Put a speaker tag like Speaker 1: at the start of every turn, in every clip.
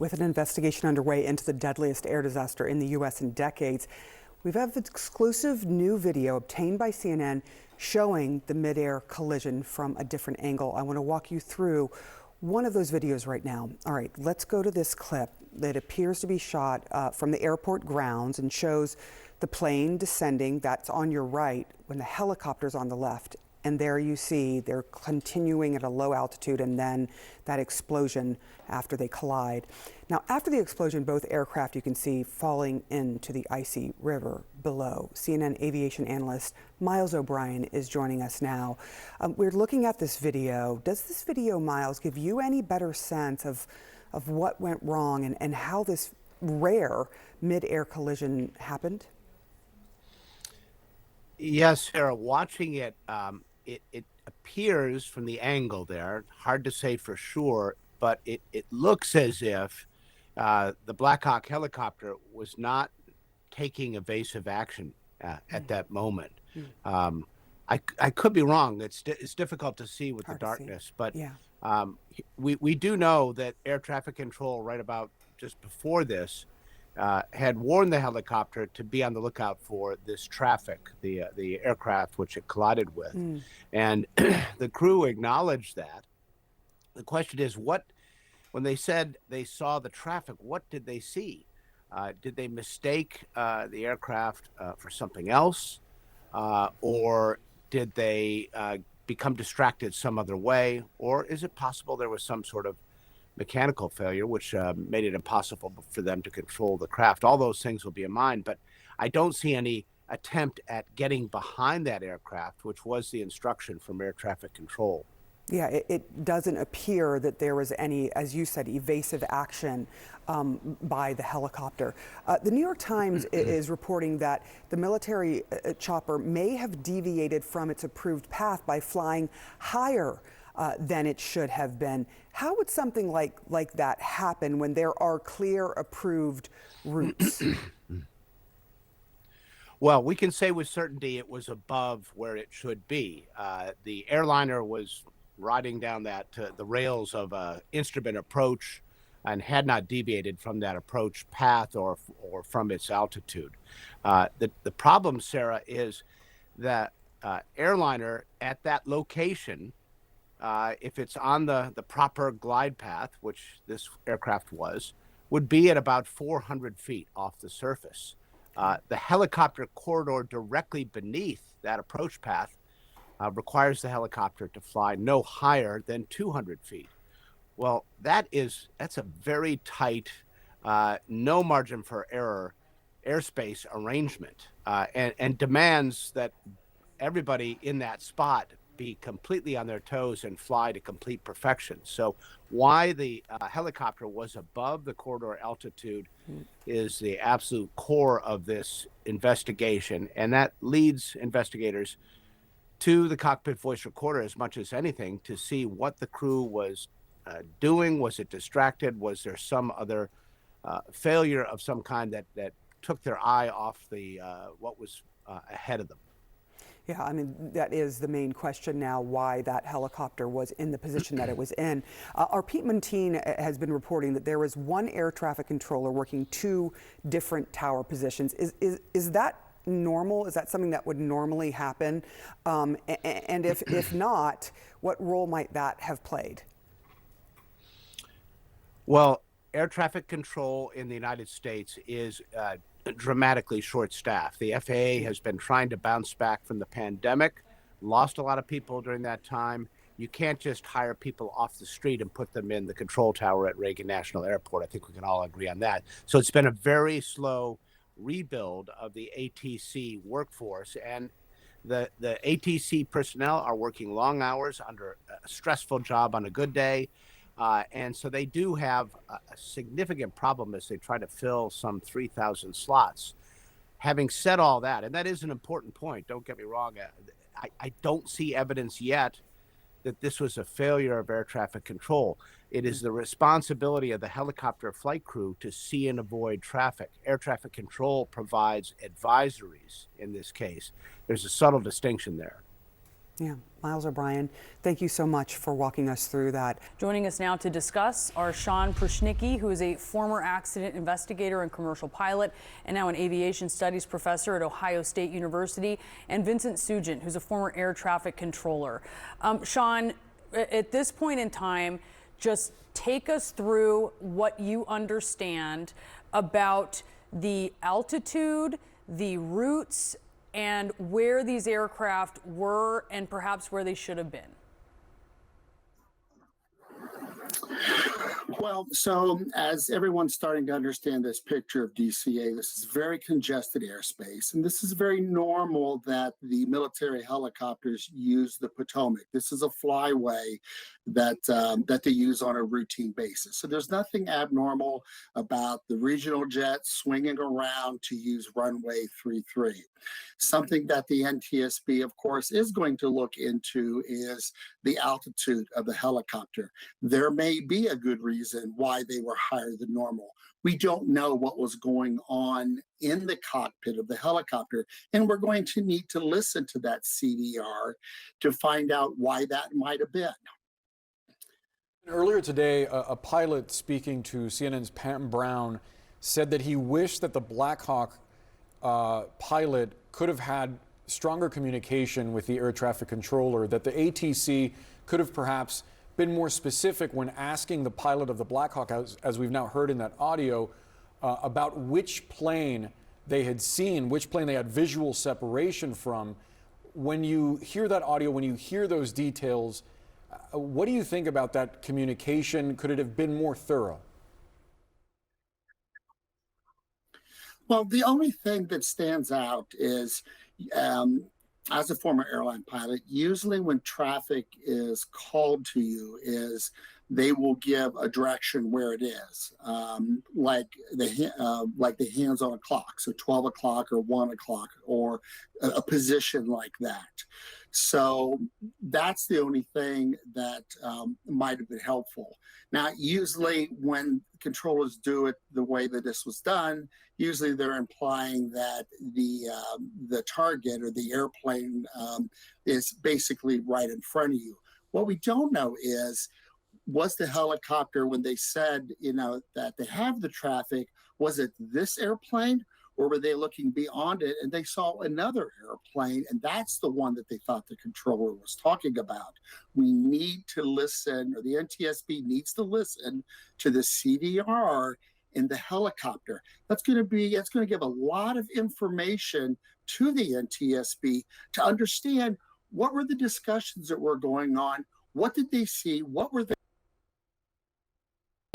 Speaker 1: with an investigation underway into the deadliest air disaster in the U.S. in decades. We have exclusive new video obtained by CNN showing the mid-air collision from a different angle. I want to walk you through one of those videos right now. All right, let's go to this clip that appears to be shot from the airport grounds and shows the plane descending. That's on your right when the helicopter's on the left. And there you see they're continuing at a low altitude and then that explosion after they collide. Now, after the explosion, both aircraft you can see falling into the icy river below. CNN aviation analyst Miles O'Brien is joining us now. We're looking at this video. Does this video, Miles, give you any better sense of what went wrong and how this rare mid-air collision happened?
Speaker 2: Yes, Sarah, watching it, it appears from the angle there, hard to say for sure, but it looks as if the Black Hawk helicopter was not taking evasive action at that moment. I could be wrong. It's difficult to see with the darkness, but
Speaker 1: yeah.
Speaker 2: We do know that air traffic control right about just before this had warned the helicopter to be on the lookout for this traffic, the aircraft which it collided with. And the crew acknowledged that. The question is, when they said they saw the traffic, what did they see? Did they mistake the aircraft for something else? Or did they become distracted some other way? Or is it possible there was some sort of mechanical failure, which made it impossible for them to control the craft? All those things will be in mind, but I don't see any attempt at getting behind that aircraft, which was the instruction from air traffic control.
Speaker 1: Yeah, it doesn't appear that there was any, as you said, evasive action by the helicopter. The New York Times is reporting that the military chopper may have deviated from its approved path by flying higher than it should have been. How would something like that happen when there are clear approved routes?
Speaker 2: Well, we can say with certainty it was above where it should be. The airliner was riding down the rails of an instrument approach and had not deviated from that approach path or from its altitude. The problem, Sarah, is that airliner at that location, if it's on the proper glide path, which this aircraft was, would be at about 400 feet off the surface. The helicopter corridor directly beneath that approach path requires the helicopter to fly no higher than 200 feet. Well, that's a very tight, no margin for error airspace arrangement, and demands that everybody in that spot be completely on their toes and fly to complete perfection. So why the helicopter was above the corridor altitude is the absolute core of this investigation, and that leads investigators to the cockpit voice recorder as much as anything to see what the crew was doing. Was it distracted? Was there some other failure of some kind that took their eye off what was ahead of them?
Speaker 1: Yeah, I mean, that is the main question now, why that helicopter was in the position that it was in. Our Pete Montine has been reporting that there was one air traffic controller working two different tower positions. Is that normal? Is that something that would normally happen? And if not, what role might that have played?
Speaker 2: Well, air traffic control in the United States is dramatically short-staffed. The FAA has been trying to bounce back from the pandemic, lost a lot of people during that time. You can't just hire people off the street and put them in the control tower at Reagan National Airport. I think we can all agree on that. So it's been a very slow rebuild of the ATC workforce, and the ATC personnel are working long hours under a stressful job on a good day. And so they do have a significant problem as they try to fill some 3,000 slots. Having said all that, and that is an important point, don't get me wrong, I don't see evidence yet that this was a failure of air traffic control. It is the responsibility of the helicopter flight crew to see and avoid traffic. Air traffic control provides advisories in this case. There's a subtle distinction there.
Speaker 1: Yeah, Miles O'Brien, thank you so much for walking us through that.
Speaker 3: Joining us now to discuss are Sean Prushnicki, who is a former accident investigator and commercial pilot, and now an aviation studies professor at Ohio State University, and Vincent Sugent, who's a former air traffic controller. Sean, at this point in time, just take us through what you understand about the altitude, the routes, and where these aircraft were and perhaps where they should have been.
Speaker 4: Well, so as everyone's starting to understand this picture of DCA, this is very congested airspace, and this is very normal that the military helicopters use the Potomac. This is a flyway that they use on a routine basis. So there's nothing abnormal about the regional jets swinging around to use runway 33. Something that the NTSB, of course, is going to look into is the altitude of the helicopter. There may be a good reason why they were higher than normal. We don't know what was going on in the cockpit of the helicopter, and we're going to need to listen to that CDR to find out why that might have been.
Speaker 5: Earlier today, a pilot speaking to CNN's Pam Brown said that he wished that the Black Hawk pilot could have had stronger communication with the air traffic controller, that the ATC could have perhaps been more specific when asking the pilot of the Black Hawk, as we've now heard in that audio, about which plane they had seen, which plane they had visual separation from. When you hear that audio, when you hear those details, what do you think about that communication? Could it have been more thorough?
Speaker 4: Well, the only thing that stands out is, as a former airline pilot, usually when traffic is called to you is they will give a direction where it is, like the hands on a clock, so 12 o'clock or 1 o'clock, or a position like that. So that's the only thing that might have been helpful. Now, usually when controllers do it the way that this was done, usually they're implying that the target or the airplane is basically right in front of you. What we don't know is, was the helicopter, when they said, that they have the traffic, was it this airplane, or were they looking beyond it and they saw another airplane, and that's the one that they thought the controller was talking about? We need to listen, or the NTSB needs to listen to the CDR in the helicopter. That's going to give a lot of information to the NTSB to understand what were the discussions that were going on, what did they see, what were they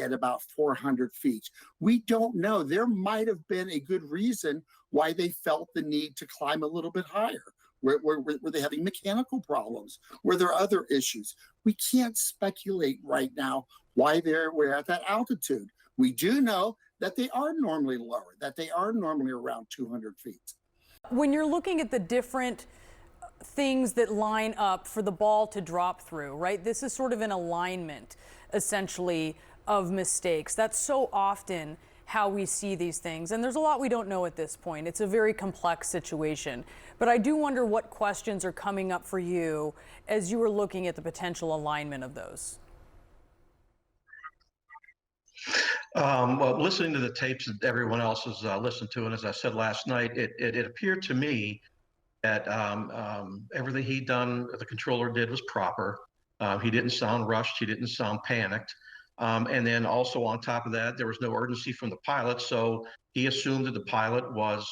Speaker 4: at about 400 feet. We don't know. There might have been a good reason why they felt the need to climb a little bit higher. Were they having mechanical problems? Were there other issues? We can't speculate right now why we're at that altitude. We do know that they are normally lower, that they are normally around 200 feet.
Speaker 3: When you're looking at the different things that line up for the ball to drop through, right? This is sort of an alignment, essentially, of mistakes. That's so often how we see these things. And there's a lot we don't know at this point. It's a very complex situation. But I do wonder what questions are coming up for you as you were looking at the potential alignment of those.
Speaker 6: Well, listening to the tapes that everyone else has listened to, and as I said last night, it appeared to me that everything the controller did was proper. He didn't sound rushed. He didn't sound panicked. And then also on top of that, there was no urgency from the pilot. So he assumed that the pilot was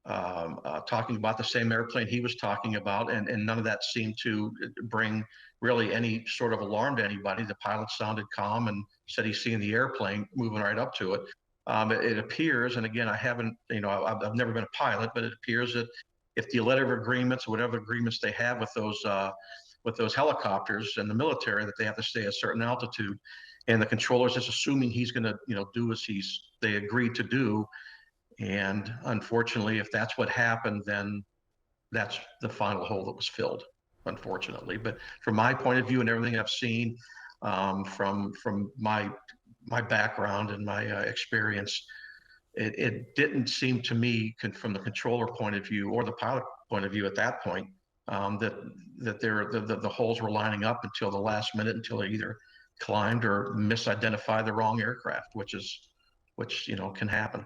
Speaker 6: talking about the same airplane he was talking about. And none of that seemed to bring really any sort of alarm to anybody. The pilot sounded calm and said he's seeing the airplane moving right up to it. It appears, and again, I've never been a pilot, but it appears that if the letter of agreements or whatever agreements they have with those helicopters and the military, that they have to stay at a certain altitude, and the controller is just assuming he's going to, do as they agreed to do. And unfortunately, if that's what happened, then that's the final hole that was filled, unfortunately. But from my point of view and everything I've seen, from my background and my experience, it didn't seem to me, from the controller point of view or the pilot point of view at that point, that the holes were lining up until the last minute, until they either climbed or misidentified the wrong aircraft, which can happen.